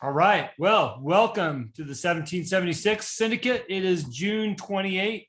All right. Well, welcome to the 1776 Syndicate. It is June 28th.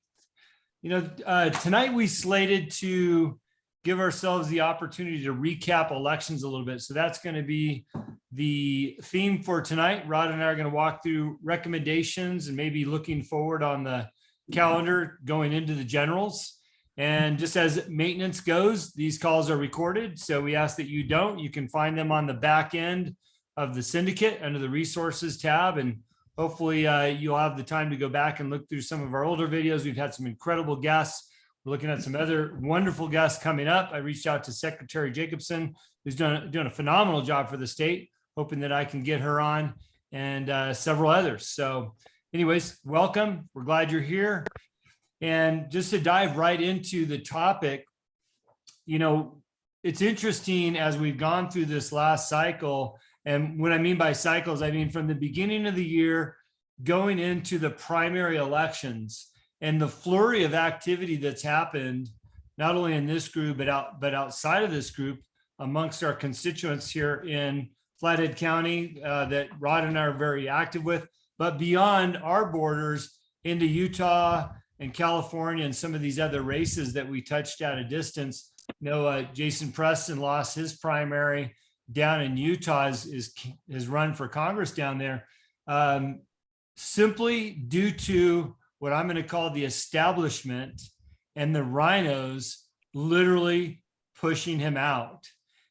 Tonight we slated to give ourselves the opportunity to recap elections a little bit. So that's going to be the theme for tonight. Rod and I are going to walk through recommendations and maybe looking forward on the calendar going into the generals. And just as maintenance goes, these calls are recorded. So we ask that you don't. You can find them on the back end of the syndicate under the resources tab. And hopefully you'll have the time to go back and look through some of our older videos. We've had some incredible guests. We're looking at some other wonderful guests coming up. I reached out to Secretary Jacobson, who's doing a phenomenal job for the state, hoping that I can get her on, and several others. So anyways, welcome. We're glad you're here. And just to dive right into the topic, it's interesting as we've gone through this last cycle. And what I mean by cycles, I mean from the beginning of the year going into the primary elections and the flurry of activity that's happened, not only in this group, but outside of this group amongst our constituents here in Flathead County that Rod and I are very active with, but beyond our borders into Utah and California and some of these other races that we touched at a distance. Jason Preston lost his primary down in Utah, is run for Congress down there, simply due to what I'm going to call the establishment and the rhinos literally pushing him out.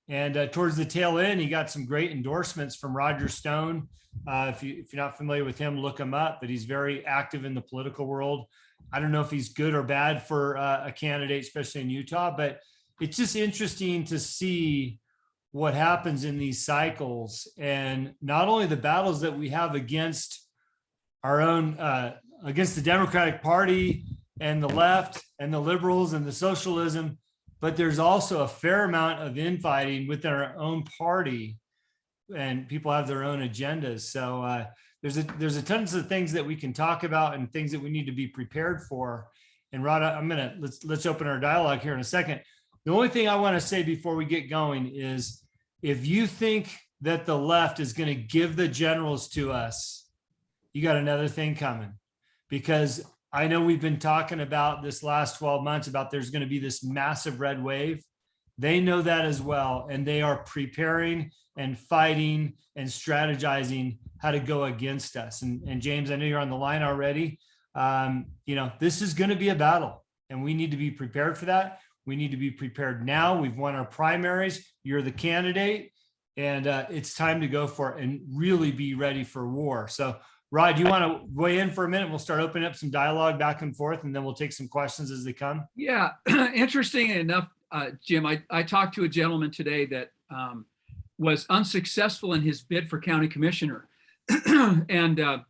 And towards the tail end, he got some great endorsements from Roger Stone. If you're not familiar with him, look him up, but he's very active in the political world. I don't know if he's good or bad for a candidate, especially in Utah, but it's just interesting to see what happens in these cycles, and not only the battles that we have against our own, against the Democratic Party and the left and the liberals and the socialism, but there's also a fair amount of infighting within our own party, and people have their own agendas. So there's a tons of things that we can talk about and things that we need to be prepared for. And Rod, let's open our dialogue here in a second. The only thing I want to say before we get going is, if you think that the left is going to give the generals to us, you got another thing coming, because I know we've been talking about this last 12 months about there's going to be this massive red wave. They know that as well. And they are preparing and fighting and strategizing how to go against us. And James, I know you're on the line already. This is going to be a battle, and we need to be prepared for that. We need to be prepared now. We've won our primaries. You're the candidate, and it's time to go for it and really be ready for war. So, Rod, you want to weigh in for a minute? We'll start opening up some dialogue back and forth, and then we'll take some questions as they come. Yeah, interesting enough, Jim, I talked to a gentleman today that was unsuccessful in his bid for county commissioner. And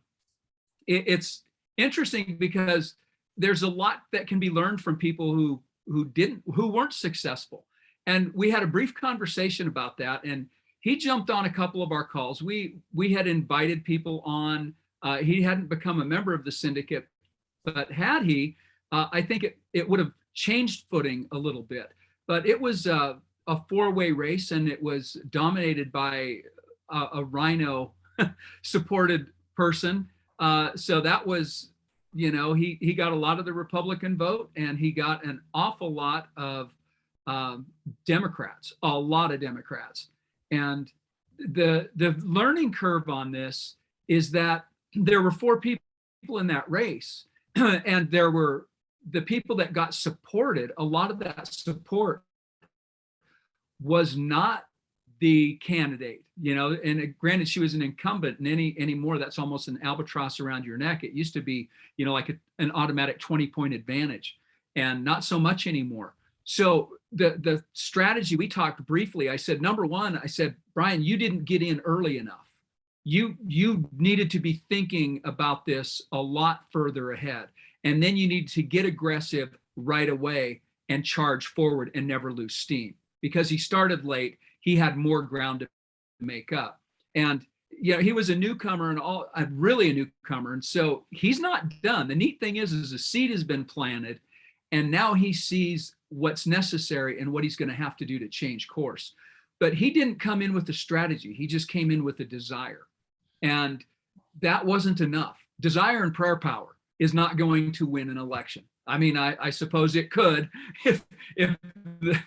it's interesting because there's a lot that can be learned from people who weren't successful. And we had a brief conversation about that, and he jumped on a couple of our calls. We had invited people on. He hadn't become a member of the syndicate, but had he, I think it would have changed footing a little bit. But it was a four-way race, and it was dominated by a rhino supported person. So that was, he got a lot of the Republican vote, and he got an awful lot of Democrats, a lot of Democrats. And the learning curve on this is that there were four people in that race, and there were the people that got supported. A lot of that support was not the candidate, and granted, she was an incumbent, and anymore that's almost an albatross around your neck. It used to be, like an automatic 20-point advantage, and not so much anymore. So the strategy, we talked briefly. I said, number one, Brian, you didn't get in early enough. You needed to be thinking about this a lot further ahead. And then you need to get aggressive right away and charge forward and never lose steam. Because he started late, he had more ground to make up. And he was a newcomer and really a newcomer. And so he's not done. The neat thing is a seed has been planted, and now he sees what's necessary and what he's going to have to do to change course. But he didn't come in with a strategy. He just came in with a desire. And that wasn't enough. Desire and prayer power is not going to win an election. I mean, I suppose it could if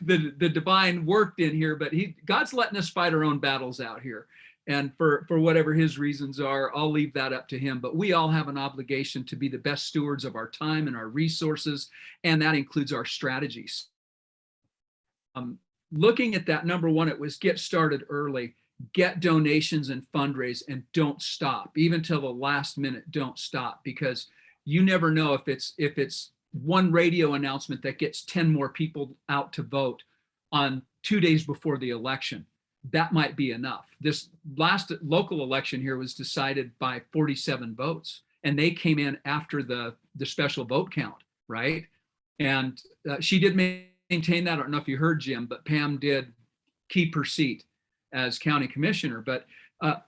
the divine worked in here, but God's letting us fight our own battles out here. And for whatever his reasons are, I'll leave that up to him. But we all have an obligation to be the best stewards of our time and our resources, and that includes our strategies. Looking at that, number one, it was get started early, get donations and fundraise, and don't stop. Even till the last minute, don't stop, because you never know if it's one radio announcement that gets 10 more people out to vote on 2 days before the election. That might be enough. This last local election here was decided by 47 votes, and they came in after the special vote count, right? And she did maintain that. I don't know if you heard, Jim, but Pam did keep her seat as county commissioner. But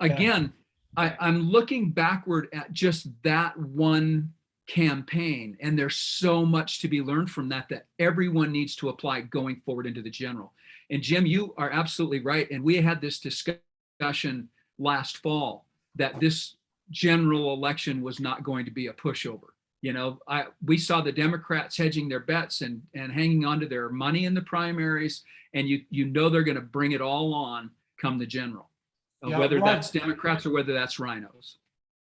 again, I'm looking backward at just that one campaign, and there's so much to be learned from that everyone needs to apply going forward into the general. And Jim, you are absolutely right. And we had this discussion last fall that this general election was not going to be a pushover. You know, we saw the Democrats hedging their bets and hanging on to their money in the primaries, and you know they're going to bring it all on come the general, whether Rod, that's Democrats or whether that's rhinos.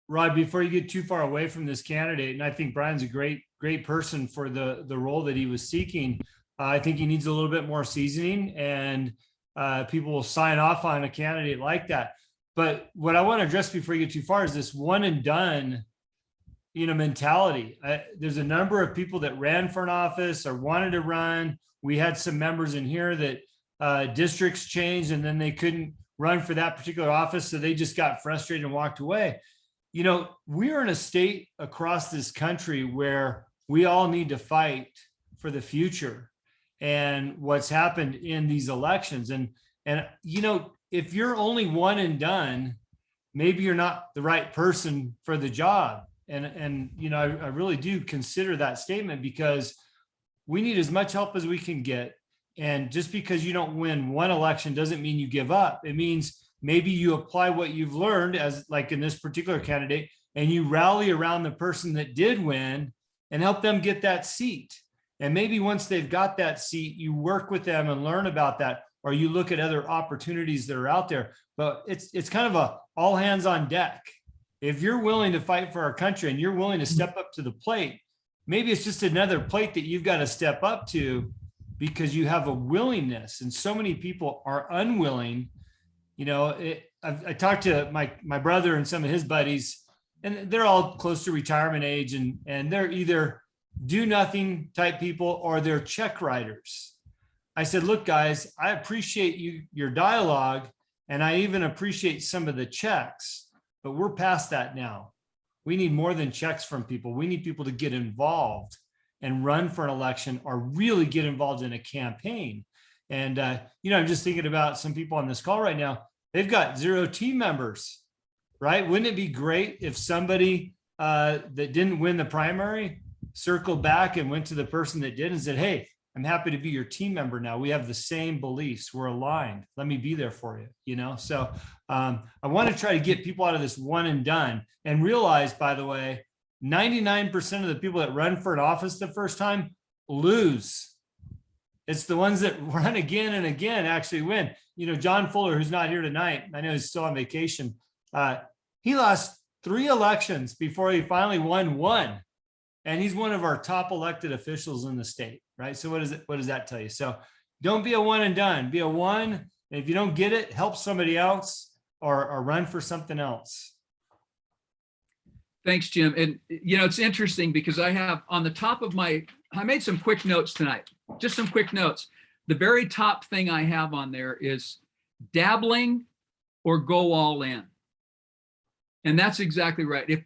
Rod, before you get too far away from this candidate, and I think Brian's a great person for the role that he was seeking. I think he needs a little bit more seasoning, and people will sign off on a candidate like that. But what I want to address before you get too far is this one and done, mentality. There's a number of people that ran for an office or wanted to run. We had some members in here that districts changed and then they couldn't run for that particular office, so they just got frustrated and walked away. We're in a state across this country where we all need to fight for the future and what's happened in these elections. And if you're only one and done, maybe you're not the right person for the job. And I really do consider that statement, because we need as much help as we can get. And just because you don't win one election doesn't mean you give up. It means maybe you apply what you've learned, as like in this particular candidate, and you rally around the person that did win and help them get that seat. And maybe once they've got that seat, you work with them and learn about that, or you look at other opportunities that are out there. But it's kind of a all hands on deck. If you're willing to fight for our country and you're willing to step up to the plate, maybe it's just another plate that you've got to step up to because you have a willingness. And so many people are unwilling. I talked to my brother and some of his buddies, and they're all close to retirement age, and they're either do nothing type people or they're check writers. I said, look, guys, I appreciate your dialogue, and I even appreciate some of the checks, but we're past that now. We need more than checks from people. We need people to get involved and run for an election or really get involved in a campaign. And, I'm just thinking about some people on this call right now. They've got 0 team members, right? Wouldn't it be great if somebody that didn't win the primary circled back and went to the person that did and said, hey, I'm happy to be your team member now. We have the same beliefs. We're aligned. Let me be there for you, So I want to try to get people out of this one and done, and realize, by the way, 99% of the people that run for an office the first time lose. It's the ones that run again and again actually win. John Fuller, who's not here tonight, I know he's still on vacation. He lost 3 elections before he finally won one. And he's one of our top elected officials in the state, right? So what does that tell you? So don't be a one and done, be a one. And if you don't get it, help somebody else or run for something else. Thanks, Jim. And, it's interesting because I have on the top of I made some quick notes tonight, just some quick notes. The very top thing I have on there is dabbling or go all in. And that's exactly right.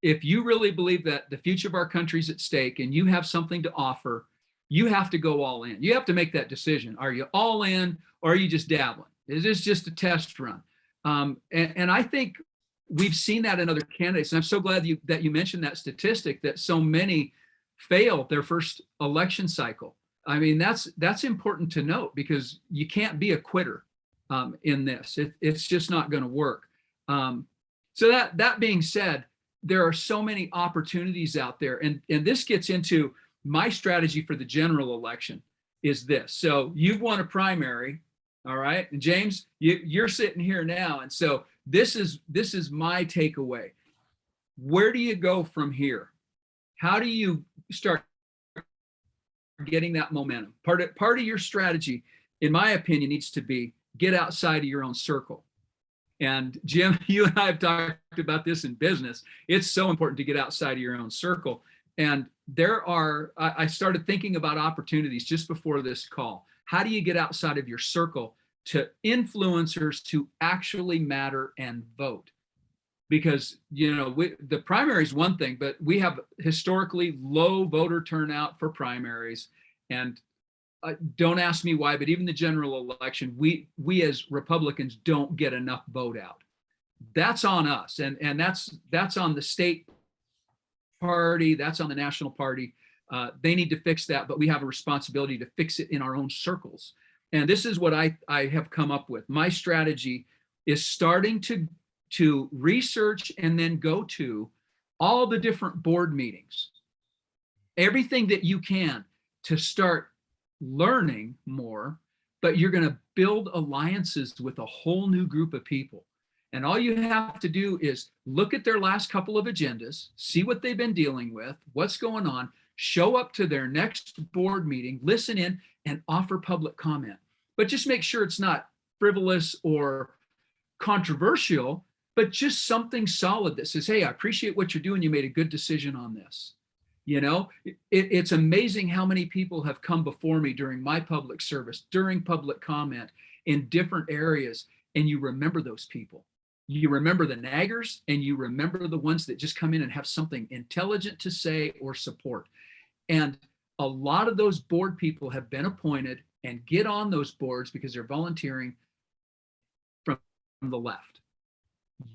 If you really believe that the future of our country is at stake and you have something to offer, you have to go all in. You have to make that decision. Are you all in, or are you just dabbling? Is this just a test run? And I think we've seen that in other candidates. And I'm so glad that you mentioned that statistic that so many fail their first election cycle. I mean, that's important to note, because you can't be a quitter in this. It's just not going to work. So that being said, there are so many opportunities out there. And this gets into my strategy for the general election is this. So you've won a primary, all right? And James, you're sitting here now. And so this is my takeaway. Where do you go from here? How do you start getting that momentum? Part of your strategy, in my opinion, needs to be get outside of your own circle. And Jim, you and I have talked about this in business. It's so important to get outside of your own circle. And I started thinking about opportunities just before this call. How do you get outside of your circle to influencers to actually matter and vote? Because, the primary is one thing, but we have historically low voter turnout for primaries. And don't ask me why, but even the general election, we as Republicans don't get enough vote out. That's on us. And that's on the state party. That's on the national party. They need to fix that, but we have a responsibility to fix it in our own circles. And this is what I have come up with. My strategy is starting to research and then go to all the different board meetings, everything that you can to start learning more, but you're going to build alliances with a whole new group of people. And all you have to do is look at their last couple of agendas, see what they've been dealing with, what's going on, show up to their next board meeting, listen in, and offer public comment. But just make sure it's not frivolous or controversial, but just something solid that says, hey, I appreciate what you're doing. You made a good decision on this. It's amazing how many people have come before me during my public service, during public comment in different areas. And you remember those people. You remember the naggers, and you remember the ones that just come in and have something intelligent to say or support. And a lot of those board people have been appointed and get on those boards because they're volunteering from the left.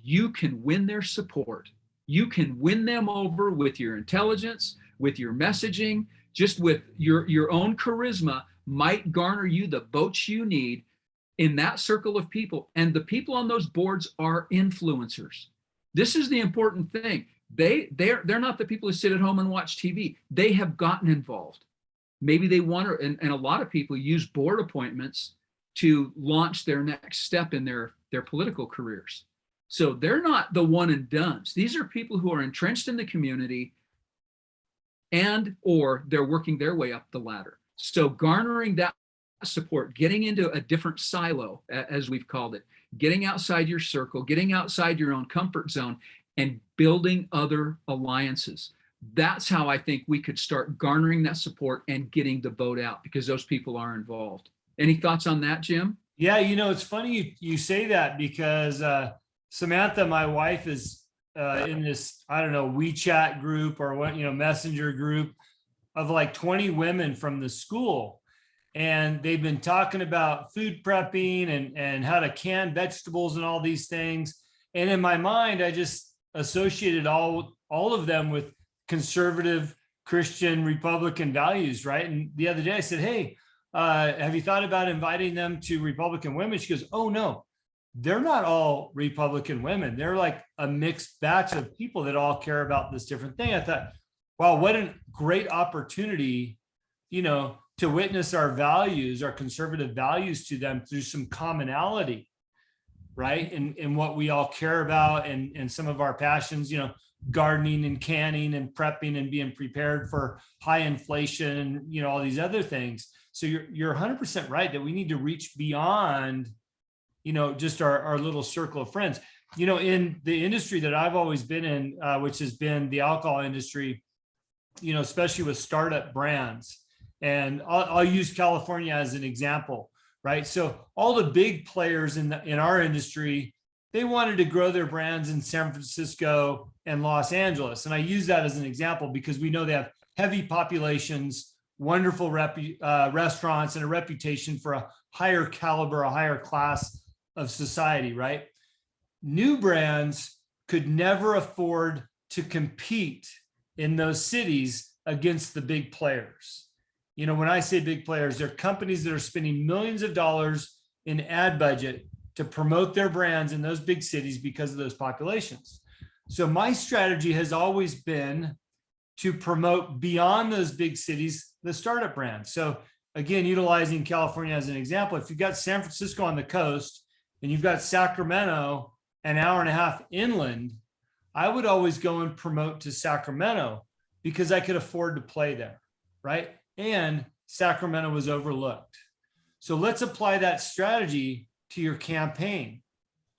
You can win their support. You can win them over with your intelligence, with your messaging, just with your own charisma might garner you the votes you need in that circle of people. And the people on those boards are influencers. This is the important thing. They're not the people who sit at home and watch TV. They have gotten involved. Maybe they want to, and a lot of people use board appointments to launch their next step in their political careers. So they're not the one and dones. These are people who are entrenched in the community or they're working their way up the ladder. So garnering that support, getting into a different silo, as we've called it, getting outside your circle, getting outside your own comfort zone, and building other alliances. That's how I think we could start garnering that support and getting the vote out, because those people are involved. Any thoughts on that, Jim? Yeah, it's funny you say that, because Samantha, my wife, is in this, I don't know, WeChat group or what, messenger group of like 20 women from the school. And they've been talking about food prepping and how to can vegetables and all these things. And in my mind, I just associated all of them with conservative Christian Republican values, right? And the other day I said, hey, have you thought about inviting them to Republican women? She goes, oh no, they're not all Republican women. They're like a mixed batch of people that all care about this different thing. I thought, wow, what a great opportunity, to witness our values, our conservative values to them through some commonality, right? And what we all care about and some of our passions, gardening and canning and prepping and being prepared for high inflation and, all these other things. So you're 100% right that we need to reach beyond, just our little circle of friends. In the industry that I've always been in, which has been the alcohol industry, especially with startup brands. And I'll use California as an example, right? So all the big players in our industry, they wanted to grow their brands in San Francisco and Los Angeles. And I use that as an example because we know they have heavy populations, wonderful restaurants, and a reputation for a higher caliber, a higher class of society, right? New brands could never afford to compete in those cities against the big players. When I say big players, they're companies that are spending millions of dollars in ad budget to promote their brands in those big cities because of those populations. So my strategy has always been to promote beyond those big cities, the startup brands. So again, utilizing California as an example, if you've got San Francisco on the coast and you've got Sacramento an hour and a half inland, I would always go and promote to Sacramento because I could afford to play there, right? And Sacramento was overlooked. So let's apply that strategy to your campaign.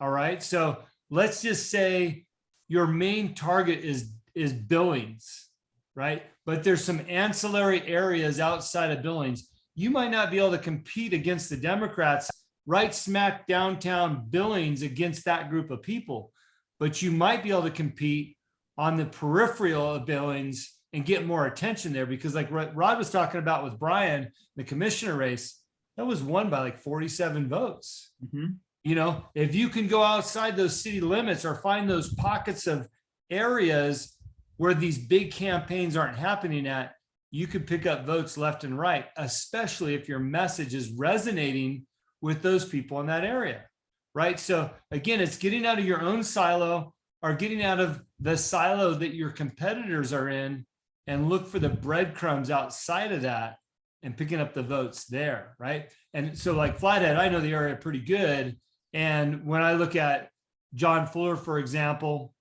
All right. So let's just say your main target is Billings, right? But there's some ancillary areas outside of Billings. You might not be able to compete against the Democrats right smack downtown Billings against that group of people, but you might be able to compete on the peripheral of Billings and get more attention there, because like Rod was talking about with Brian, the commissioner race, that was won by like 47 votes. Mm-hmm. You know, if you can go outside those city limits or find those pockets of areas where these big campaigns aren't happening at, you could pick up votes left and right, especially if your message is resonating with those people in that area, right? So again, it's getting out of your own silo or getting out of the silo that your competitors are in and look for the breadcrumbs outside of that and picking up the votes there, right? And so like Flathead, I know the area pretty good. And when I look at John Fuller, for example,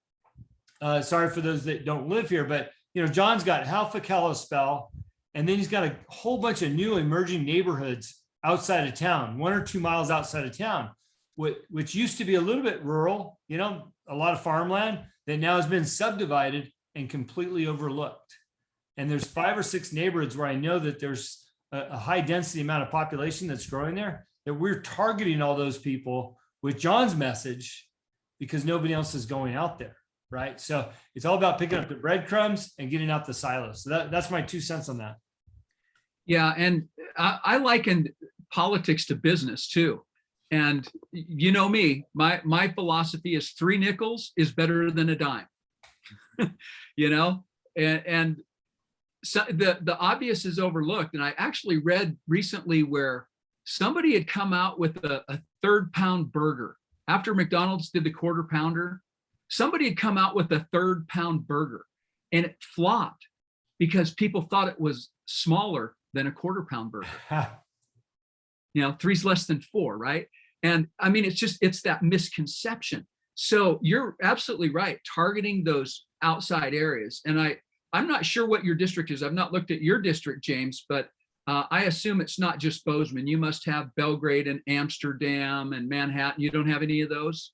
sorry for those that don't live here, but you know, John's got Halfa Kalispell, and then he's got a whole bunch of new emerging neighborhoods outside of town, 1 or 2 miles outside of town, which used to be a little bit rural, you know, a lot of farmland that now has been subdivided and completely overlooked. And there's 5 or 6 neighborhoods where I know that there's a high density amount of population that's growing there, that we're targeting all those people with John's message because nobody else is going out there. Right. So it's all about picking up the breadcrumbs and getting out the silos. So that's my 2 cents on that. Yeah. And I liken politics to business too. And you know me, my philosophy is 3 nickels is better than a dime, you know, and so the obvious is overlooked. And I actually read recently where somebody had come out with a 3rd-pound burger after McDonald's did the 1/4 pounder. Somebody had come out with a 3rd-pound burger and it flopped because people thought it was smaller than a 1/4 pound burger. You know, 3's less than 4, right? And I mean, it's that misconception. So you're absolutely right, targeting those outside areas. And I'm not sure what your district is. I've not looked at your district, James, but I assume it's not just Bozeman. You must have Belgrade and Amsterdam and Manhattan. You don't have any of those?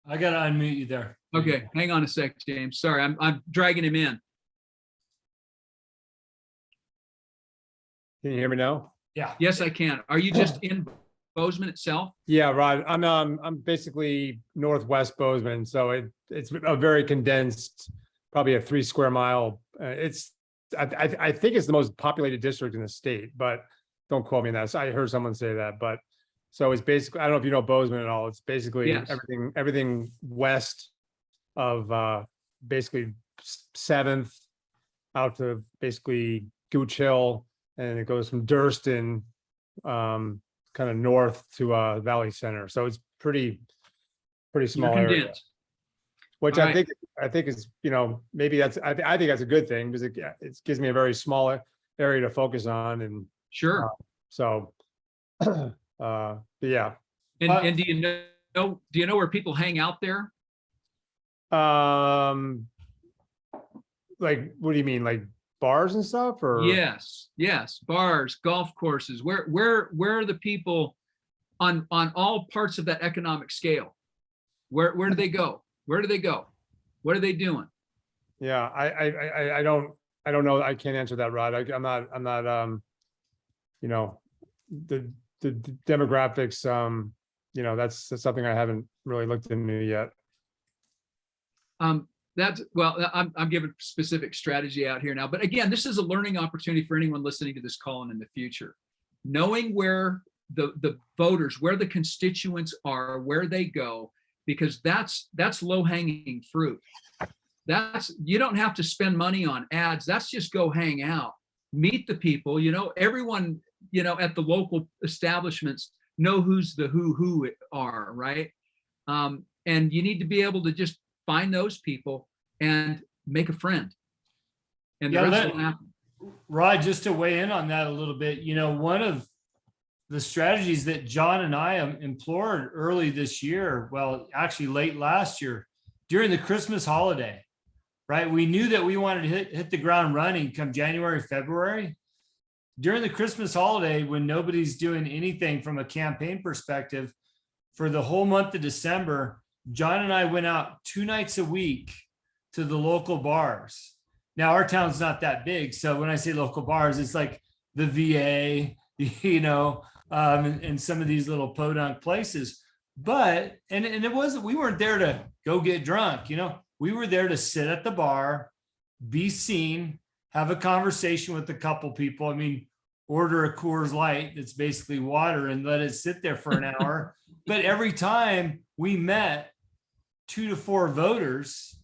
I got to unmute you there. Okay, hang on a sec, James. Sorry, I'm dragging him in. Can you hear me now? Yeah. Yes, I can. Are you just in Bozeman itself? Yeah, Rod. I'm basically northwest Bozeman, so it's a very condensed, probably a 3 square mile. I think it's the most populated district in the state, but don't quote me on that. So I heard someone say that, but so it's basically, I don't know if you know Bozeman at all. It's basically Yes. everything west of basically 7th out to basically Gooch Hill, and it goes from Durston kind of north to Valley Center. So it's pretty small area, Condensed. which All I think is, you know, maybe I think that's a good thing because it gives me a very small area to focus on, and Sure. so but yeah. And do you know where people hang out there? Like, what do you mean, like bars and stuff, or? Yes, bars, golf courses. Where are the people on all parts of that economic scale? Where do they go? Where do they go? What are they doing? Yeah, I don't know. I can't answer that, Rod. I'm not you know, the demographics, you know, that's something I haven't really looked into yet. I'm giving specific strategy out here now, but again, this is a learning opportunity for anyone listening to this call and in the future. Knowing where the voters, where the constituents are, where they go, because that's low hanging fruit. You don't have to spend money on ads. That's just go hang out, meet the people. You know, everyone at the local establishments know who's the who are, right? And you need to be able to just find those people and make a friend. And the rest will happen. Rod, just to weigh in on that a little bit, one of the strategies that John and I implored early this year, well, actually late last year, during the Christmas holiday, right? We knew that we wanted to hit the ground running come January, February. During the Christmas holiday, when nobody's doing anything from a campaign perspective, for the whole month of December, John and I went out 2 nights a week to the local bars. Now, our town's not that big. So when I say local bars, it's like the VA, and some of these little podunk places. But, and it wasn't, we weren't there to go get drunk, we were there to sit at the bar, be seen, have a conversation with a couple people. I mean, order a Coors Light that's basically water and let it sit there for an hour. But every time we met 2 to 4 voters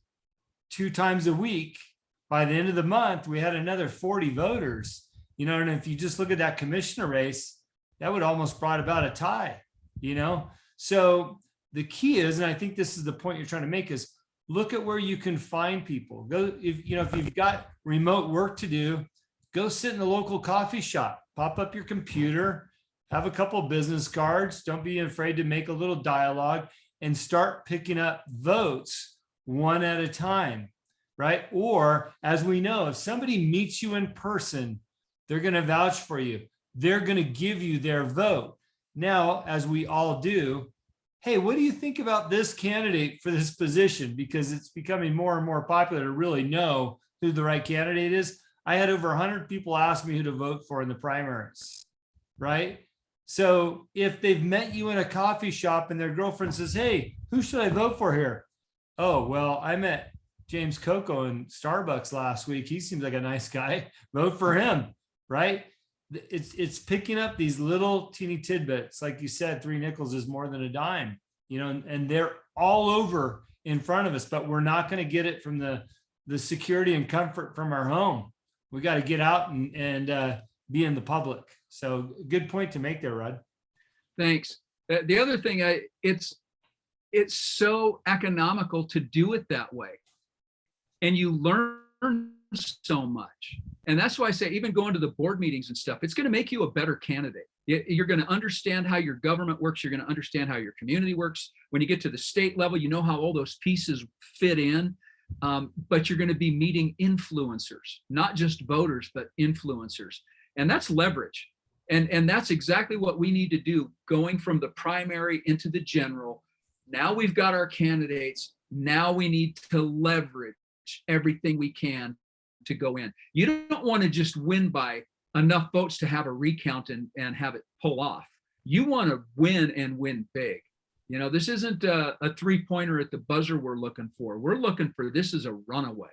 2 times a week, by the end of the month, we had another 40 voters, and if you just look at that commissioner race, that would almost brought about a tie, So the key is, and I think this is the point you're trying to make, is look at where you can find people. Go, if you've got remote work to do, go sit in the local coffee shop, pop up your computer, have a couple business cards. Don't be afraid to make a little dialogue and start picking up votes one at a time, right? Or as we know, if somebody meets you in person, they're going to vouch for you. They're going to give you their vote. Now, as we all do, hey, what do you think about this candidate for this position? Because it's becoming more and more popular to really know who the right candidate is. I had over 100 people ask me who to vote for in the primaries, right? So if they've met you in a coffee shop and their girlfriend says, hey, who should I vote for here? Oh, well, I met James Coco in Starbucks last week. He seems like a nice guy. Vote for him, right? It's picking up these little teeny tidbits. Like you said, 3 nickels is more than a dime, and they're all over in front of us, but we're not going to get it from the security and comfort from our home. We got to get out and be in the public. So good point to make there, Rod. Thanks. The other thing, it's so economical to do it that way. And you learn so much. And that's why I say, even going to the board meetings and stuff, it's going to make you a better candidate. You're going to understand how your government works. You're going to understand how your community works. When you get to the state level, you know how all those pieces fit in. But you're going to be meeting influencers, not just voters, but influencers. And that's leverage. And that's exactly what we need to do, going from the primary into the general. Now we've got our candidates. Now we need to leverage everything we can to go in. You don't want to just win by enough votes to have a recount and have it pull off. You want to win and win big. This isn't a 3-pointer at the buzzer we're looking for. We're looking for, this is a runaway.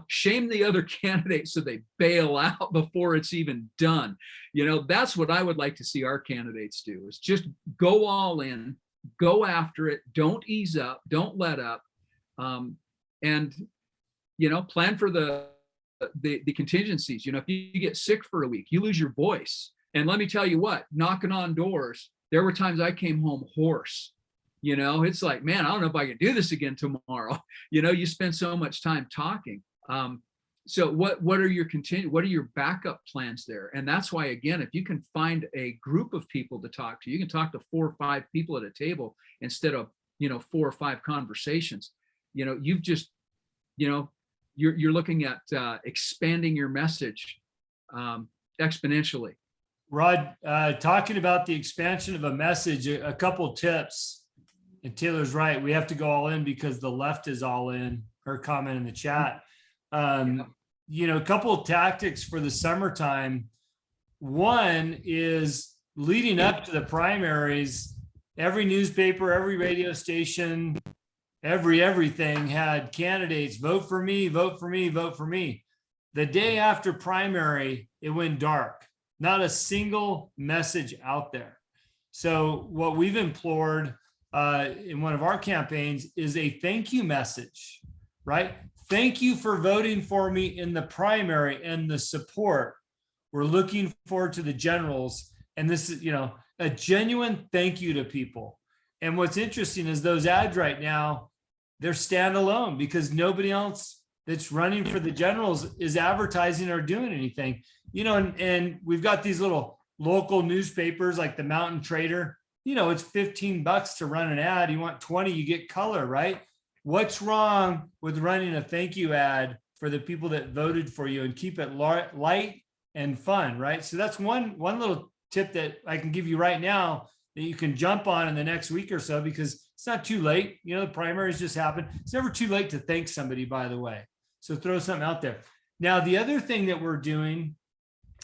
Shame the other candidates so they bail out before it's even done. That's what I would like to see our candidates do, is just go all in, go after it. Don't ease up, don't let up. And plan for the contingencies. If you get sick for a week, you lose your voice. And let me tell you what, knocking on doors, there were times I came home hoarse. It's like, man, I don't know if I can do this again tomorrow. You spend so much time talking. So what are your backup plans there? And that's why, again, if you can find a group of people to talk to, you can talk to 4 or 5 people at a table instead of 4 or 5 conversations. You've just, you're looking at expanding your message exponentially. Rod, talking about the expansion of a message, a couple tips, and Taylor's right. We have to go all in because the left is all in. Her comment in the chat. A couple of tactics for the summertime. One is leading up to the primaries. Every newspaper, every radio station, everything had candidates. Vote for me, vote for me, vote for me. The day after primary, it went dark. Not a single message out there. So what we've implored in one of our campaigns is a thank you message, right? Thank you for voting for me in the primary and the support. we're looking forward to the generals. And this is, a genuine thank you to people. And what's interesting is those ads right now, they're standalone because nobody else that's running for the generals is advertising or doing anything, and we've got these little local newspapers like the Mountain Trader, it's $15 to run an ad. You want 20, you get color, right? What's wrong with running a thank you ad for the people that voted for you and keep it light and fun, right? So that's one little tip that I can give you right now that you can jump on in the next week or so, because it's not too late. The primaries just happened. It's never too late to thank somebody, by the way. So throw something out there. Now, the other thing that we're doing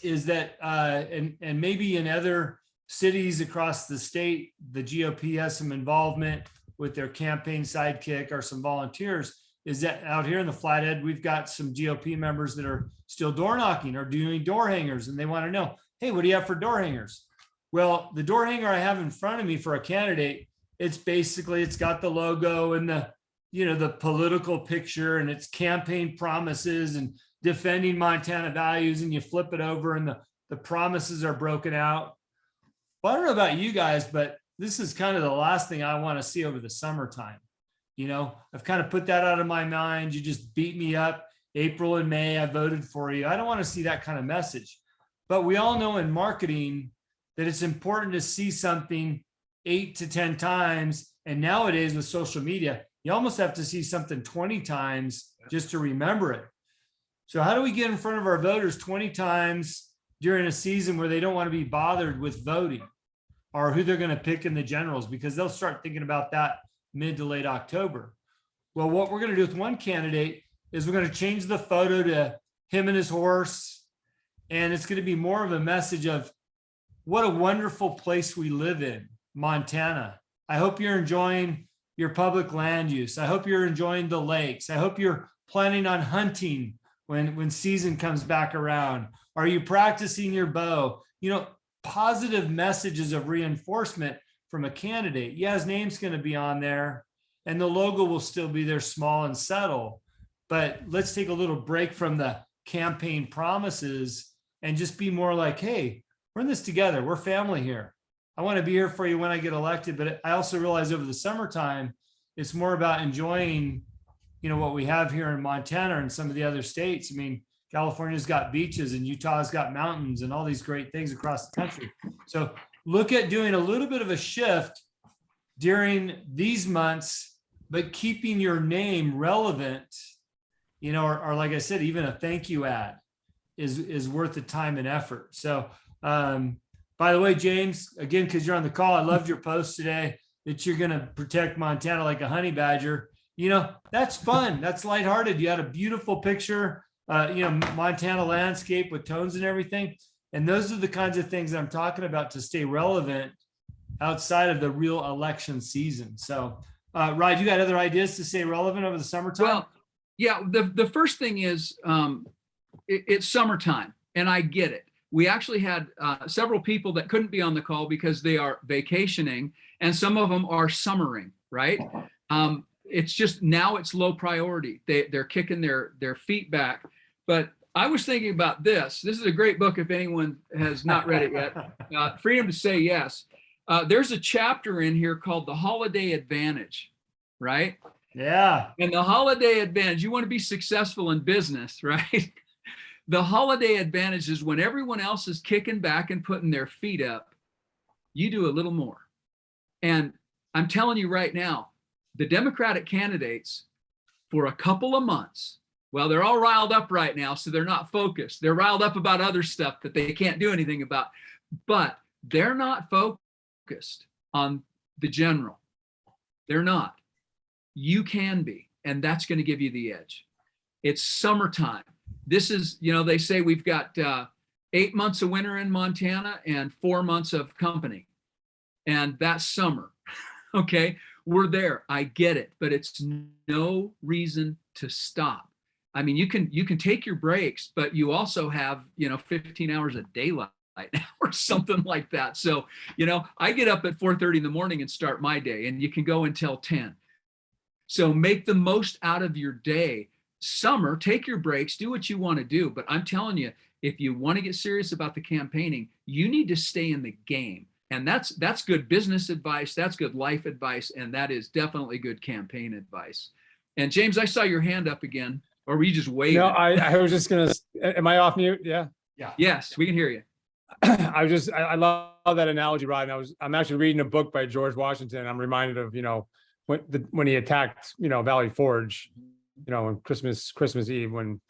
is that, and maybe in other cities across the state, the GOP has some involvement with their campaign sidekick or some volunteers, is that out here in the Flathead, we've got some GOP members that are still door knocking or doing door hangers, and they want to know, hey, what do you have for door hangers? Well, the door hanger I have in front of me for a candidate, it's got the logo and the political picture, and it's campaign promises and defending Montana values, and you flip it over and the promises are broken out. Well, I don't know about you guys, but this is kind of the last thing I want to see over the summertime. I've kind of put that out of my mind. You just beat me up April and May. I voted for you. I don't want to see that kind of message. But we all know in marketing that it's important to see something 8 to 10 times. And nowadays with social media, you almost have to see something 20 times just to remember it. So how do we get in front of our voters 20 times during a season where they don't want to be bothered with voting or who they're going to pick in the generals? Because they'll start thinking about that mid to late October. Well, what we're going to do with one candidate is we're going to change the photo to him and his horse. And it's going to be more of a message of what a wonderful place we live in, Montana. I hope you're enjoying your public land use. I hope you're enjoying the lakes. I hope you're planning on hunting when season comes back around. Are you practicing your bow? Positive messages of reinforcement from a candidate. Yeah, his name's going to be on there and the logo will still be there, small and subtle. But let's take a little break from the campaign promises and just be more like, hey, we're in this together. We're family here. I want to be here for you when I get elected. But I also realize over the summertime, it's more about enjoying, what we have here in Montana and some of the other states. I mean, California's got beaches and Utah's got mountains and all these great things across the country. So look at doing a little bit of a shift during these months, but keeping your name relevant, or like I said, even a thank you ad is worth the time and effort. So, by the way, James, again, because you're on the call, I loved your post today that you're going to protect Montana like a honey badger. That's fun. That's lighthearted. You had a beautiful picture, Montana landscape with tones and everything. And those are the kinds of things I'm talking about to stay relevant outside of the real election season. So, Rod, you got other ideas to stay relevant over the summertime? Well, yeah, the first thing is it's summertime, and I get it. We actually had several people that couldn't be on the call because they are vacationing, and some of them are summering, right? It's just now it's low priority. They're kicking their feet back. But I was thinking about this. This is a great book if anyone has not read it yet. Freedom to Say Yes. There's a chapter in here called The Holiday Advantage, right? Yeah. And the holiday advantage, you want to be successful in business, right? The holiday advantage is when everyone else is kicking back and putting their feet up, you do a little more. And I'm telling you right now, the Democratic candidates for a couple of months, well, they're all riled up right now, so they're not focused. They're riled up about other stuff that they can't do anything about, but they're not focused on the general. They're not. You can be, and that's going to give you the edge. It's summertime. This is, they say we've got 8 months of winter in Montana and 4 months of company, and that's summer. Okay, we're there. I get it, but it's no reason to stop. I mean, you can take your breaks, but you also have 15 hours of daylight now or something like that. So I get up at 4:30 in the morning and start my day, and you can go until 10. So make the most out of your day. Summer, take your breaks, do what you want to do. But I'm telling you, if you want to get serious about the campaigning, you need to stay in the game. And that's good business advice. That's good life advice. And that is definitely good campaign advice. And James, I saw your hand up again, or were you just waving? No, I was just gonna, am I off mute? Yeah. Yeah. Yes, we can hear you. I love that analogy, Rod. And I'm actually reading a book by George Washington. I'm reminded of, when he attacked, Valley Forge, on Christmas Eve, when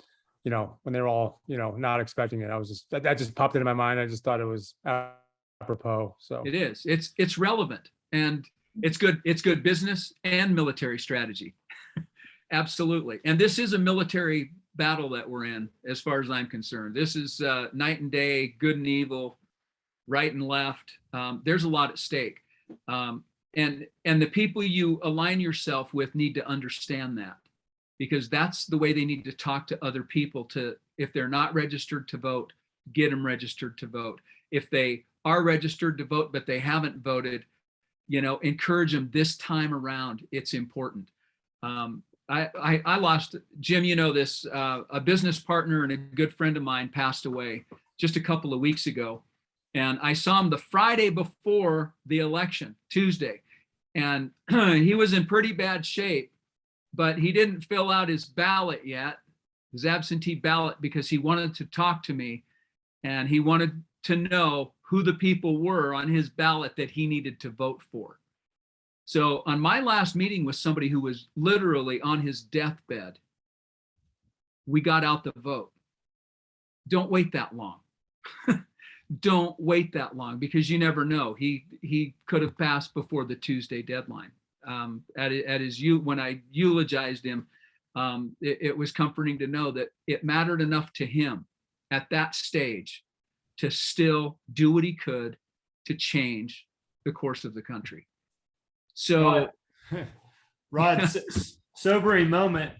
they were all, not expecting it. That just popped into my mind. I just thought it was apropos. So it is. It's relevant, and it's good. It's good business and military strategy. Absolutely. And this is a military battle that we're in, as far as I'm concerned. This is night and day, good and evil, right and left. There's a lot at stake. And the people you align yourself with need to understand that, because that's the way they need to talk to other people. To, if they're not registered to vote, get them registered to vote. If they are registered to vote, but they haven't voted, encourage them this time around. It's important. I lost, Jim, this, a business partner and a good friend of mine passed away just a couple of weeks ago. And I saw him the Friday before the election, Tuesday. And he was in pretty bad shape, but he didn't fill out his ballot yet, his absentee ballot, because he wanted to talk to me and he wanted to know who the people were on his ballot that he needed to vote for. So on my last meeting with somebody who was literally on his deathbed, we got out the vote. Don't wait that long. Don't wait that long, because you never know. He could have passed before the Tuesday deadline. When I eulogized him, it was comforting to know that it mattered enough to him at that stage to still do what he could to change the course of the country. So, Rod, sobering moment.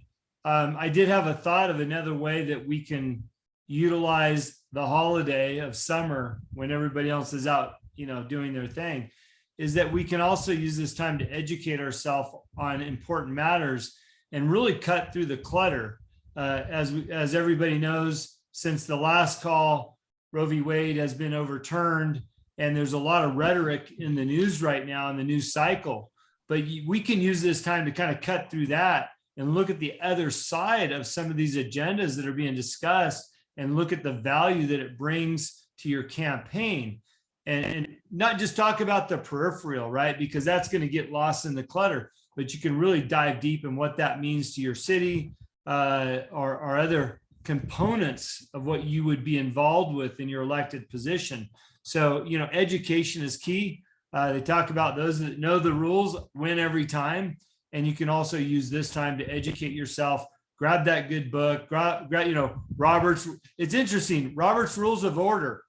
I did have a thought of another way that we can utilize the holiday of summer when everybody else is out, doing their thing, is that we can also use this time to educate ourselves on important matters and really cut through the clutter. As everybody knows, since the last call, Roe v. Wade has been overturned, and there's a lot of rhetoric in the news right now in the news cycle. But we can use this time to kind of cut through that and look at the other side of some of these agendas that are being discussed, and look at the value that it brings to your campaign, and not just talk about the peripheral, right? Because that's going to get lost in the clutter, but you can really dive deep in what that means to your city, or other components of what you would be involved with in your elected position. So, education is key. They talk about those that know the rules win every time. And you can also use this time to educate yourself. Grab that good book, grab Robert's. It's interesting, Robert's Rules of Order,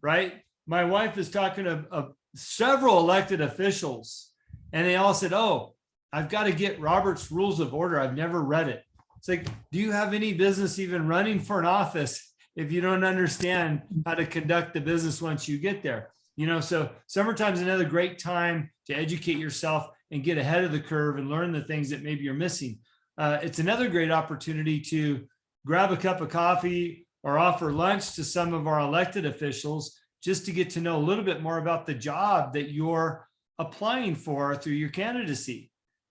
right? My wife is talking to several elected officials, and they all said, "Oh, I've got to get Robert's Rules of Order. I've never read it." It's like, do you have any business even running for an office if you don't understand how to conduct the business once you get there? So summertime's another great time to educate yourself and get ahead of the curve and learn the things that maybe you're missing. It's another great opportunity to grab a cup of coffee or offer lunch to some of our elected officials, just to get to know a little bit more about the job that you're applying for through your candidacy.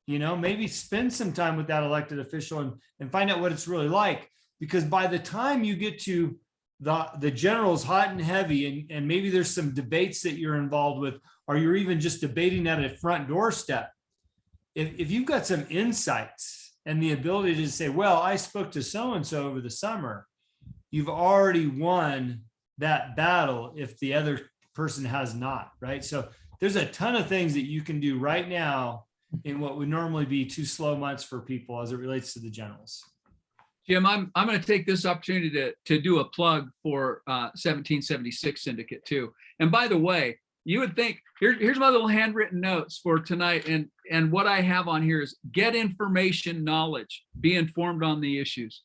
Maybe spend some time with that elected official and find out what it's really like. Because by the time you get to the general's hot and heavy, and maybe there's some debates that you're involved with, or you're even just debating at a front doorstep, if you've got some insights and the ability to say, well, I spoke to so-and-so over the summer, you've already won that battle if the other person has not, right? So there's a ton of things that you can do right now in what would normally be 2 slow months for people as it relates to the generals. Jim, I'm going to take this opportunity to do a plug for 1776 Syndicate too. And by the way, you would think, here's my little handwritten notes for tonight. And what I have on here is get information, knowledge, be informed on the issues.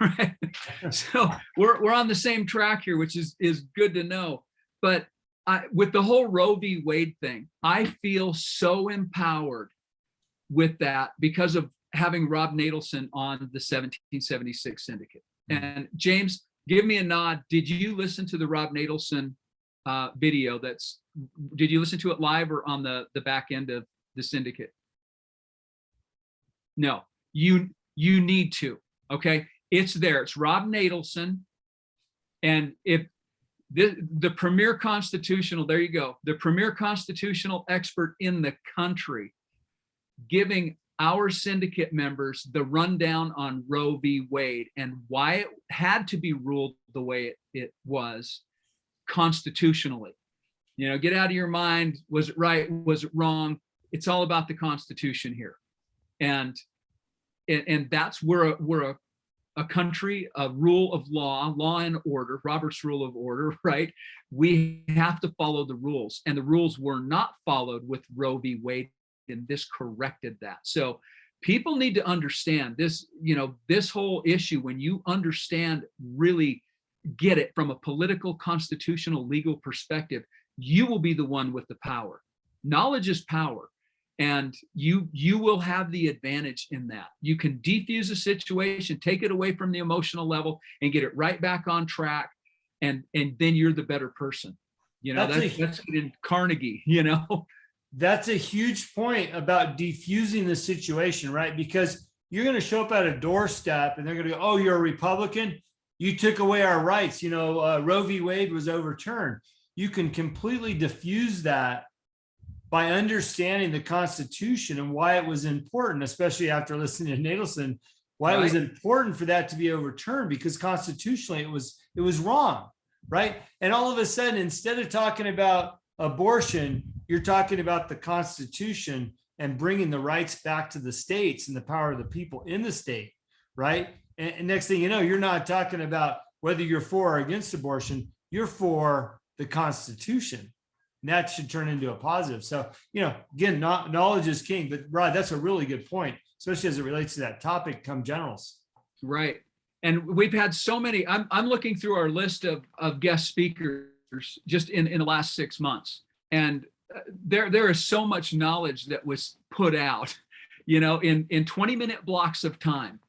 Right. So we're on the same track here, which is good to know. But with the whole Roe v. Wade thing, I feel so empowered with that because of having Rob Natelson on the 1776 Syndicate. And James, Give me a nod. Did you listen to the Rob Natelson video? Did you listen to it live or on the back end of the syndicate? No, you need to. Okay, it's there. It's Rob Natelson, and if the premier constitutional, there you go, the premier constitutional expert in the country, giving our syndicate members the rundown on Roe v. Wade and why it had to be ruled the way it was constitutionally. Get out of your mind. Was it right? Was it wrong? It's all about the Constitution here. And that's we're a country, a rule of law and order, Robert's rule of order, right? We have to follow the rules, and the rules were not followed with Roe v. Wade, and this corrected that. So people need to understand this, this whole issue. When you understand, really get it from a political, constitutional, legal perspective, you will be the one with the power. Knowledge is power. And you will have the advantage in that. You can defuse a situation, take it away from the emotional level, and get it right back on track. And then you're the better person. That's in Carnegie, That's a huge point about defusing the situation, right? Because you're going to show up at a doorstep and they're going to go, oh, you're a Republican? You took away our rights. Roe v. Wade was overturned. You can completely diffuse that by understanding the Constitution and why it was important, especially after listening to Natelson, why it was important for that to be overturned, because constitutionally it was wrong, right? And all of a sudden, instead of talking about abortion, you're talking about the Constitution and bringing the rights back to the states and the power of the people in the state, right? And next thing you know, you're not talking about whether you're for or against abortion, you're for the Constitution. And that should turn into a positive. So, again, knowledge is king. But Rod, that's a really good point, especially as it relates to that topic, come generals. Right. And we've had so many. I'm looking through our list of guest speakers just in the last 6 months. And there is so much knowledge that was put out, in 20-minute blocks of time,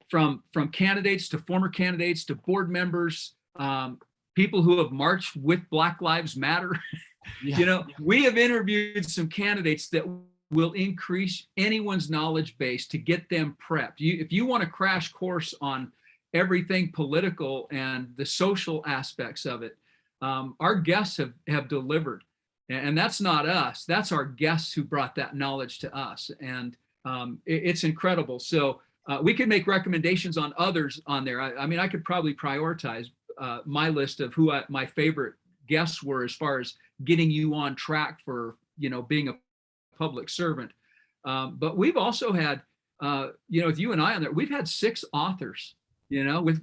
from candidates to former candidates to board members, people who have marched with Black Lives Matter. Yeah. We have interviewed some candidates that will increase anyone's knowledge base to get them prepped. If you want a crash course on everything political and the social aspects of it, our guests have delivered. And that's not us. That's our guests who brought that knowledge to us. And it's incredible. So we could make recommendations on others on there. I could probably prioritize my list of who my favorite guests were as far as getting you on track for, being a public servant. But we've also had, with you and I on there, we've had 6 authors, with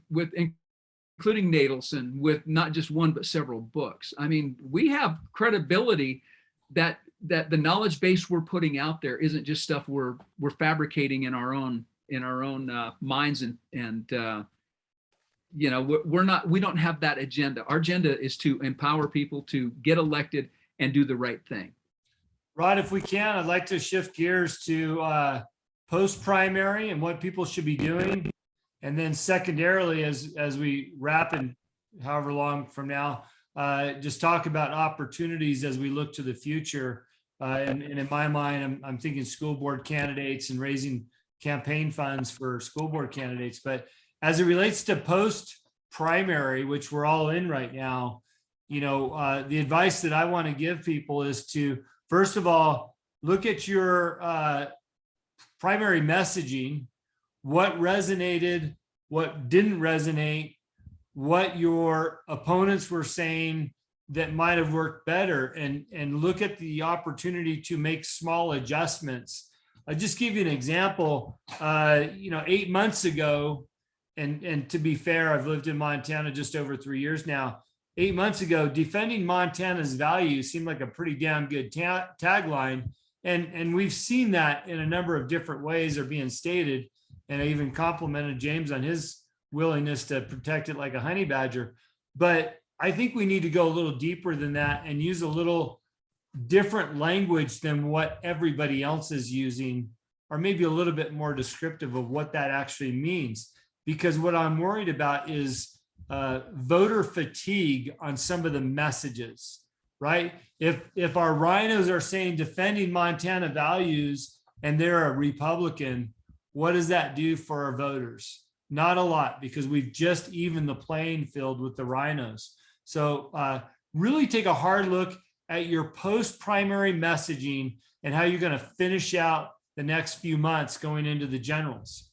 including Natelson, with not just one, but several books. We have credibility that the knowledge base we're putting out there isn't just stuff we're fabricating in our own minds and we don't have that agenda. Our agenda is to empower people to get elected and do the right thing. Rod, if we can, I'd like to shift gears to post-primary and what people should be doing. And then secondarily, as we wrap in however long from now, just talk about opportunities as we look to the future. And in my mind, I'm thinking school board candidates and raising campaign funds for school board candidates. But as it relates to post-primary, which we're all in right now, the advice that I want to give people is to, first of all, look at your primary messaging, what resonated, what didn't resonate, what your opponents were saying that might have worked better, and look at the opportunity to make small adjustments. I'll just give you an example. 8 months ago, and to be fair, I've lived in Montana just over 3 years now. 8 months ago, defending Montana's values seemed like a pretty damn good tagline. And we've seen that in a number of different ways are being stated. And I even complimented James on his willingness to protect it like a honey badger. But I think we need to go a little deeper than that and use a little different language than what everybody else is using, or maybe a little bit more descriptive of what that actually means. because what I'm worried about is voter fatigue on some of the messages, right? If our rhinos are saying defending Montana values and they're a Republican, what does that do for our voters? Not a lot, because we've just evened the playing field with the rhinos. So really take a hard look at your post-primary messaging and how you're going to finish out the next few months going into the generals.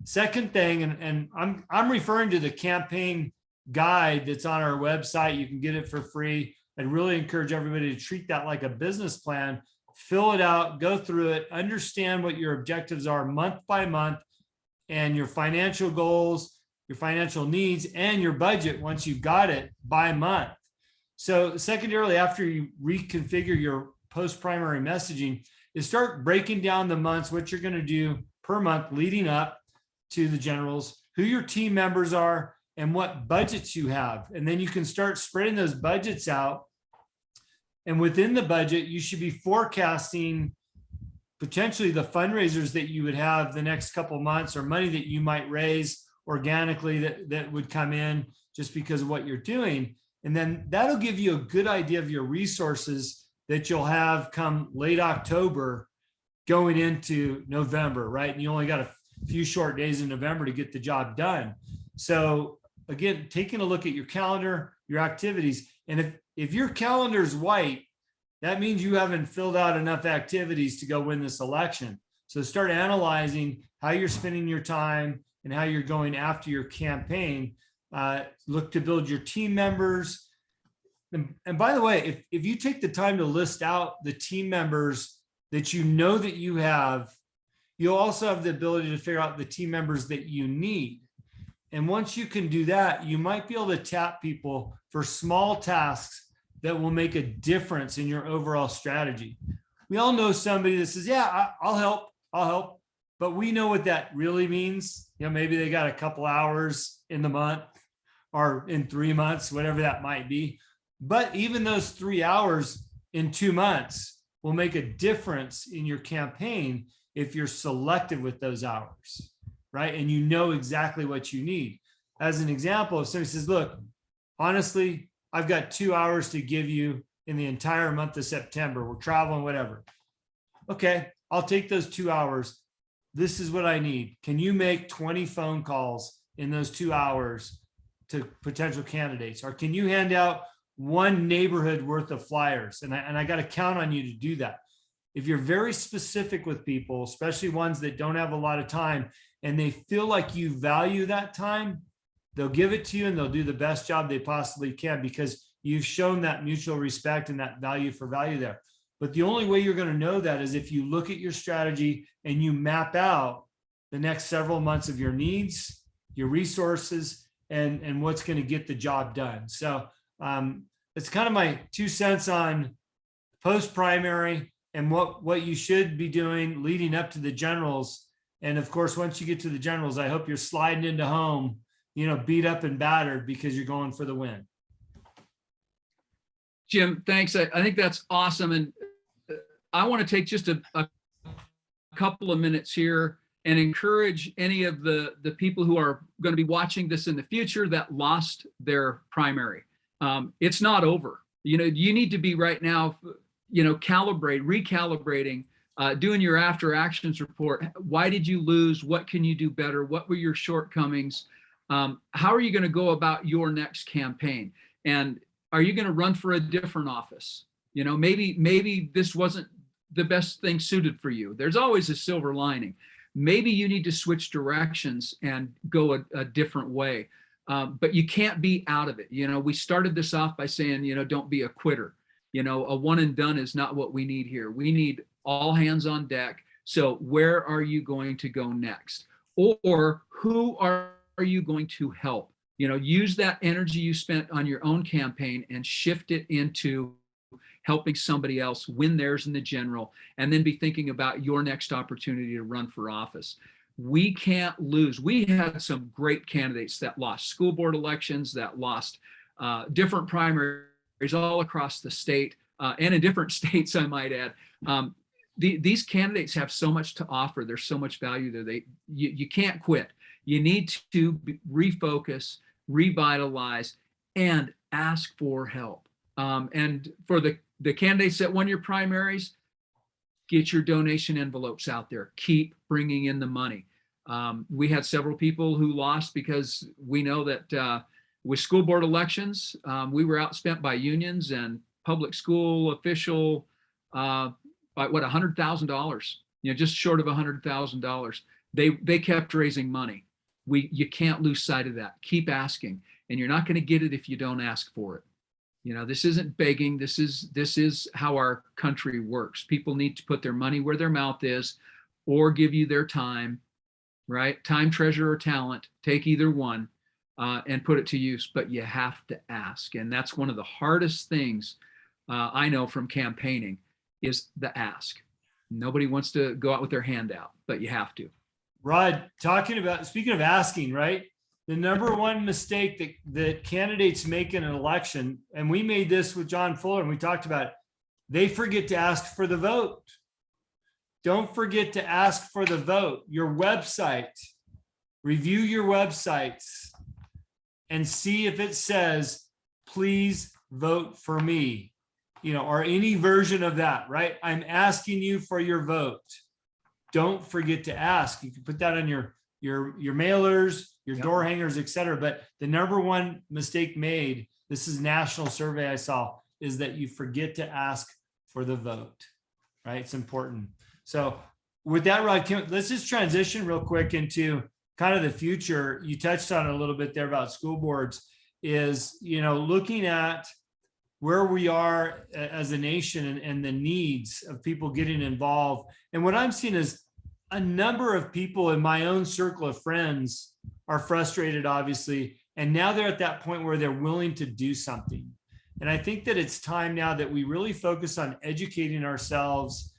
Second thing, and I'm referring to the campaign guide that's on our website. You can get it for free. I'd really encourage everybody to treat that like a business plan. Fill it out, go through it, understand what your objectives are month by month, and your financial goals, your financial needs, and your budget once you've got it by month. So secondarily, after you reconfigure your post-primary messaging, is start breaking down the months, what you're going to do per month leading up to the generals, who your team members are, and what budgets you have. And then you can start spreading those budgets out. And within the budget, you should be forecasting potentially the fundraisers that you would have the next couple of months, or money that you might raise organically that would come in just because of what you're doing. And then that'll give you a good idea of your resources that you'll have come late October going into November, right? And you only got a few short days in November to get the job done. So again, taking a look at your calendar, your activities, and if your calendar is white, that means you haven't filled out enough activities to go win this election. So start analyzing how you're spending your time and how you're going after your campaign. Look to build your team members. And by the way, if you take the time to list out the team members that you know that you have, you'll also have the ability to figure out the team members that you need. And once you can do that, you might be able to tap people for small tasks that will make a difference in your overall strategy. We all know somebody that says, yeah, I'll help. But we know what that really means. You know, maybe they got a couple hours in the month or in 3 months, whatever that might be. But even those 3 hours in 2 months will make a difference in your campaign if you're selective with those hours, right? And you know exactly what you need. As an example, if somebody says, look, honestly, I've got 2 hours to give you in the entire month of September. We're traveling, whatever. Okay, I'll take those 2 hours. This is what I need. Can you make 20 phone calls in those 2 hours to potential candidates? Or can you hand out one neighborhood worth of flyers? And I got to count on you to do that. If you're very specific with people, especially ones that don't have a lot of time, and they feel like you value that time, they'll give it to you and they'll do the best job they possibly can, because you've shown that mutual respect and that value for value there. But the only way you're going to know that is if you look at your strategy and you map out the next several months of your needs, your resources, and what's going to get the job done. So it's kind of my 2 cents on post-primary and what you should be doing leading up to the generals. And of course, once you get to the generals, I hope you're sliding into home, you know, beat up and battered, because you're going for the win. Jim, thanks. I think that's awesome. And I want to take just a couple of minutes here and encourage any of the people who are going to be watching this in the future that lost their primary. It's not over. You know, you need to be right now, you know, recalibrating, doing your after actions report. Why did you lose? What can you do better? What were your shortcomings? How are you going to go about your next campaign? And are you going to run for a different office? You know, maybe this wasn't the best thing suited for you. There's always a silver lining. Maybe you need to switch directions and go a different way. But you can't be out of it. You know, we started this off by saying, you know, don't be a quitter. You know, a one and done is not what we need here. We need all hands on deck. So where are you going to go next? Or who are you going to help? You know, use that energy you spent on your own campaign and shift it into helping somebody else win theirs in the general, and then be thinking about your next opportunity to run for office. We can't lose. We had some great candidates that lost school board elections, that lost different primaries all across the state, and in different states, I might add. These candidates have so much to offer. There's so much value there. You can't quit. You need to refocus, revitalize, and ask for help. And for the candidates that won your primaries, get your donation envelopes out there. Keep bringing in the money. We had several people who lost because we know that with school board elections, we were outspent by unions and public school official by what, $100,000, just short of $100,000. They kept raising money. You can't lose sight of that. Keep asking, and you're not going to get it if you don't ask for it. This isn't begging. This is how our country works. People need to put their money where their mouth is, or give you their time, right? Time, treasure, or talent. Take either one and put it to use, but you have to ask. And that's one of the hardest things I know from campaigning is the ask. Nobody wants to go out with their hand out, but you have to. Rod, speaking of asking, right? The number one mistake that candidates make in an election, and we made this with John Fuller, and we talked about it, they forget to ask for the vote. Don't forget to ask for the vote. Your website, review your websites and see if it says, please vote for me, or any version of that, right? I'm asking you for your vote. Don't forget to ask. You can put that on your mailers, your door hangers, et cetera. But the number one mistake made, this is a national survey I saw, is that you forget to ask for the vote, right? It's important. So with that, Rod, let's just transition real quick into kind of the future. You touched on it a little bit there about school boards, is, looking at where we are as a nation and the needs of people getting involved. And what I'm seeing is a number of people in my own circle of friends are frustrated, obviously, and now they're at that point where they're willing to do something. And I think that it's time now that we really focus on educating ourselves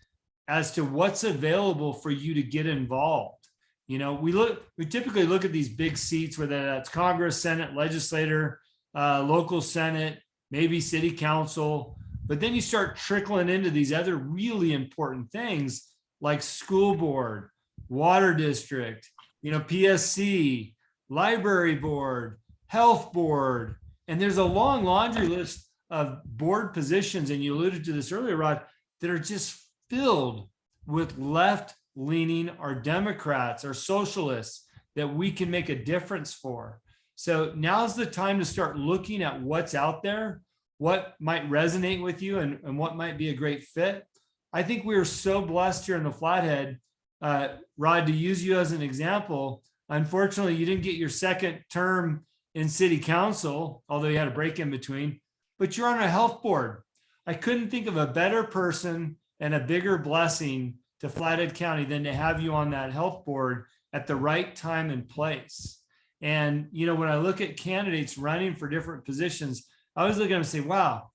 as to what's available for you to get involved. We typically look at these big seats, whether that's Congress, Senate, legislator, local Senate, maybe city council, but then you start trickling into these other really important things like school board, water district, PSC, library board, health board. And there's a long laundry list of board positions, and you alluded to this earlier, Rod, that are just filled with left-leaning or Democrats or socialists that we can make a difference for. So now's the time to start looking at what's out there, what might resonate with you, and what might be a great fit. I think we are so blessed here in the Flathead, Rod, to use you as an example. Unfortunately, you didn't get your second term in city council, although you had a break in between, but you're on a health board. I couldn't think of a better person and a bigger blessing to Flathead County than to have you on that health board at the right time and place. And, when I look at candidates running for different positions, I always look at them and say, wow,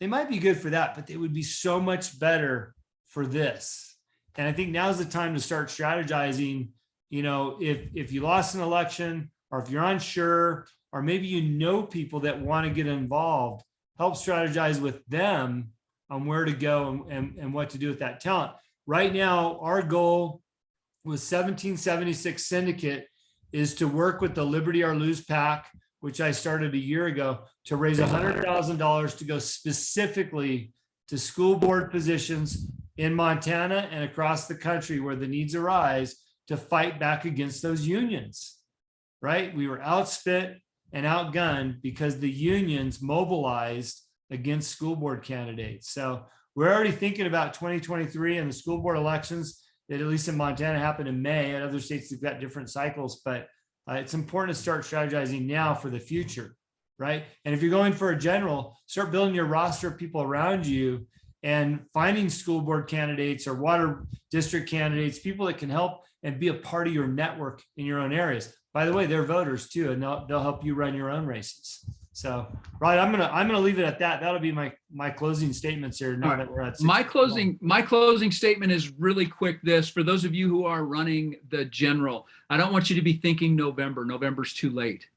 they might be good for that, but they would be so much better for this. And I think now's the time to start strategizing. If you lost an election, or if you're unsure, or maybe people that want to get involved, help strategize with them on where to go and what to do with that talent. Right now, our goal with 1776 Syndicate is to work with the Liberty or Lose PAC, which I started a year ago, to raise $100,000 to go specifically to school board positions in Montana and across the country where the needs arise to fight back against those unions, right? We were outspit and outgunned because the unions mobilized against school board candidates. So we're already thinking about 2023 and the school board elections that, at least in Montana, happen in May. In other states, they've got different cycles, but it's important to start strategizing now for the future, right? And if you're going for a general, start building your roster of people around you and finding school board candidates or water district candidates, people that can help and be a part of your network in your own areas. By the way, they're voters too, and they'll help you run your own races. So, right, I'm gonna leave it at that. That'll be my closing statements here. Now that we're at my closing statement is really quick. For those of you who are running the general, I don't want you to be thinking November. November's too late.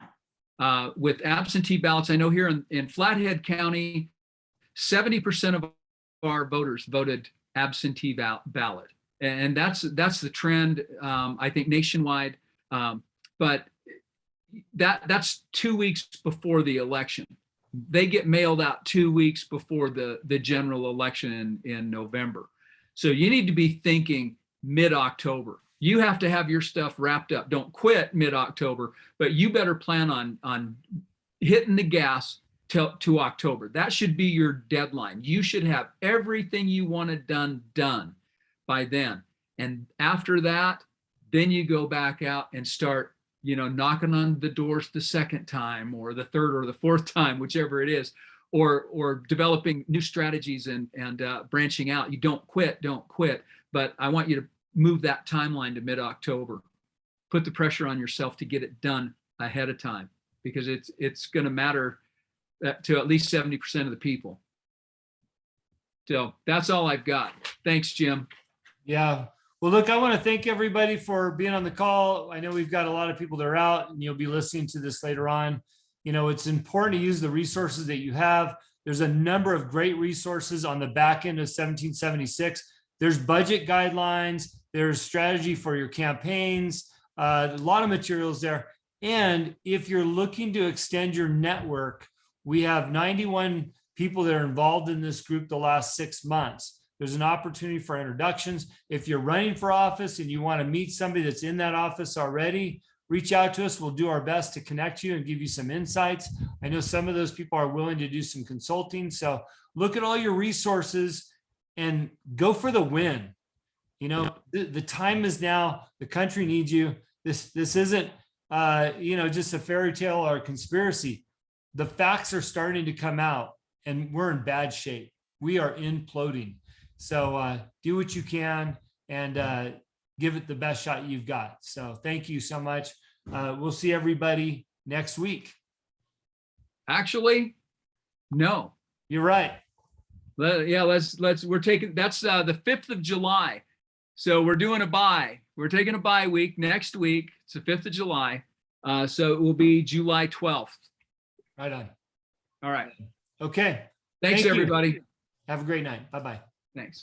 With absentee ballots, I know here in Flathead County, 70% of our voters voted absentee ballot, and that's the trend. I think nationwide. but that's 2 weeks before the election. They get mailed out 2 weeks before the general election in November. So you need to be thinking mid-October. You have to have your stuff wrapped up. Don't quit mid-October, but you better plan on hitting the gas to October. That should be your deadline. You should have everything you want it done by then. And after that, then you go back out and start, knocking on the doors the second time or the third or the fourth time, whichever it is, or developing new strategies and branching out. You don't quit. But I want you to move that timeline to mid-October. Put the pressure on yourself to get it done ahead of time, because it's going to matter to at least 70% of the people. So that's all I've got. Thanks, Jim. Yeah. Well, look, I want to thank everybody for being on the call. I know we've got a lot of people that are out, and you'll be listening to this later on. It's important to use the resources that you have. There's a number of great resources on the back end of 1776. There's budget guidelines. There's strategy for your campaigns. A lot of materials there. And if you're looking to extend your network, we have 91 people that are involved in this group the last 6 months. There's an opportunity for introductions. If you're running for office and you want to meet somebody that's in that office already, reach out to us. We'll do our best to connect you and give you some insights. I know some of those people are willing to do some consulting. So look at all your resources and go for the win. The time is now. The country needs you. This isn't, just a fairy tale or a conspiracy. The facts are starting to come out, and we're in bad shape. We are imploding. So do what you can and give it the best shot you've got. So thank you so much. We'll see everybody next week. Actually, no. You're right. We're taking, that's the 5th of July. So we're doing a bye. We're taking a bye week next week. It's the 5th of July. So it will be July 12th. Right on. All right. Okay. Thanks, Thank you. everybody. Have a great night. Bye-bye. Thanks.